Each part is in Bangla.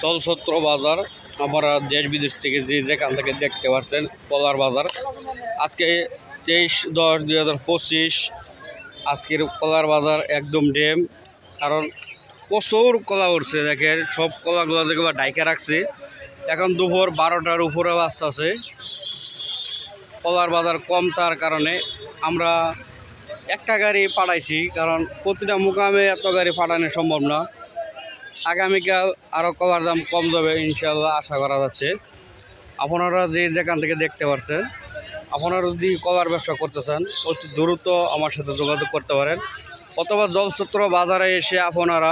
চলছত্র বাজার আমরা দেশ বিদেশ থেকে যে যেখান থেকে দেখতে পাচ্ছেন কলার বাজার আজকে 23/10/2025 আজকের কলার বাজার একদম ডেম কারণ প্রচুর কলা উঠছে দেখেন সব কলাগুলো যেগুলো ডাইকা রাখছে এখন দুপুর 12টার উপরে বাজতেছে কলার বাজার কম তার কারণে আমরা একটা গাড়ি পাঠাইছি কারণ প্রতিটা মুকামে এত গাড়ি পাঠানো সম্ভব না আগামীকাল আরও কলার দাম কম যাবে ইনশাআল্লাহ আশা করা যাচ্ছে আপনারা যে যেখান থেকে দেখতে পাচ্ছেন আপনারা যদি কলার ব্যবসা করতে চান অতি দ্রুত আমার সাথে যোগাযোগ করতে পারেন অথবা জলছত্র বাজারে এসে আপনারা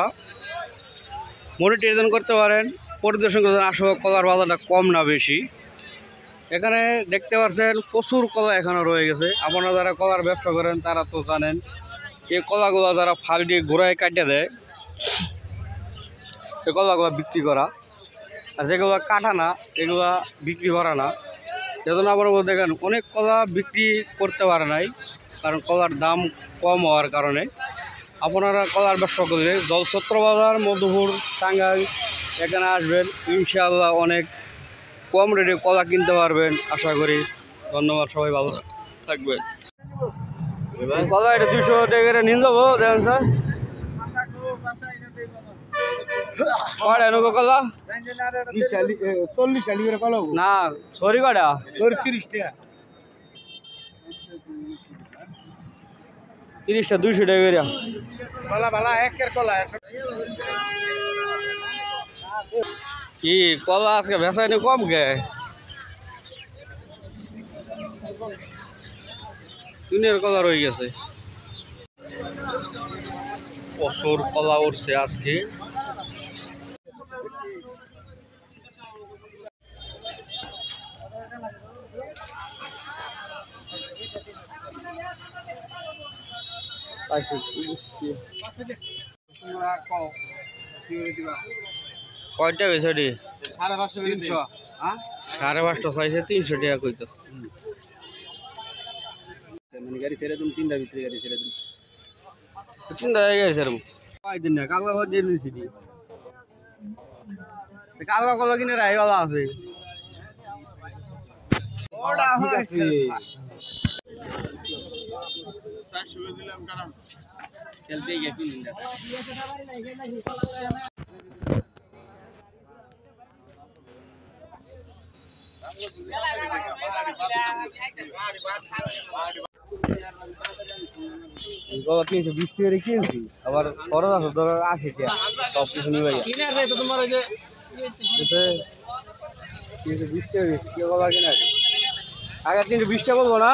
মনিটরিং করতে পারেন পরিদর্শন করতে আসলে কলার বাজারটা কম না বেশি এখানে দেখতে পাচ্ছেন প্রচুর কলা এখানে রয়ে গেছে আপনারা যারা কলার ব্যবসা করেন তারা তো জানেন এই কলাগুলো যারা ফাঁক দিয়ে ঘোড়ায় কাটিয়ে দেয় এই কলাগুলো বিক্রি করা আর যেগুলো কাটা না এগুলো বিক্রি করা না সেজন্য আপনারা দেখেন অনেক কলা বিক্রি করতে পারে নাই কারণ কলার দাম কম হওয়ার কারণে আপনারা কলার ব্যবসা করলে জলছত্র বাজার মধুপুর টাঙ্গাইল এখানে আসবেন ইনশাআল্লাহ অনেক কম রেটে কলা কিনতে পারবেন আশা করি ধন্যবাদ সবাই ভালো থাকবেন কলা এটা 200 টাকা করে নিয়ে যাবো দেখেন স্যার কয়টা নেবো কলা 40 করে কলা না সরি কয়টা 30 টাকা 30টা 200 টাকা করে কলা ভালা একের কলা কি কলা আজকে বেচাইনি কম গে দুনিয়ার কলা রয়ে গেছে প্রচুর কলা উঠছে আজকে কয়টা বেছে 550 550 চাইছে 300 টাকা কইতো গাড়ি ছেড়ে দিন 3টা ভিতরে গাড়ি ছেড়ে দিন 3টা জায়গায় স্যার কয়দিন না কাগজ হয়ে দিয়ে দিছি কাগজ কলা কিনে রাইওয়ালা আছে ওটা হয়েছে 400 দিলাম কারণ চলতে গিয়ে কিনুন গলা 320 টাকা রে কিনছি আবার খরচ আছে ধর 80 টাকা সব কিছু নিয়ে ভাইয়া কিনার রে তো তোমার ওই যে এতে 320 টাকা কি গলা কিনা আগে 320 টাকা বলবো না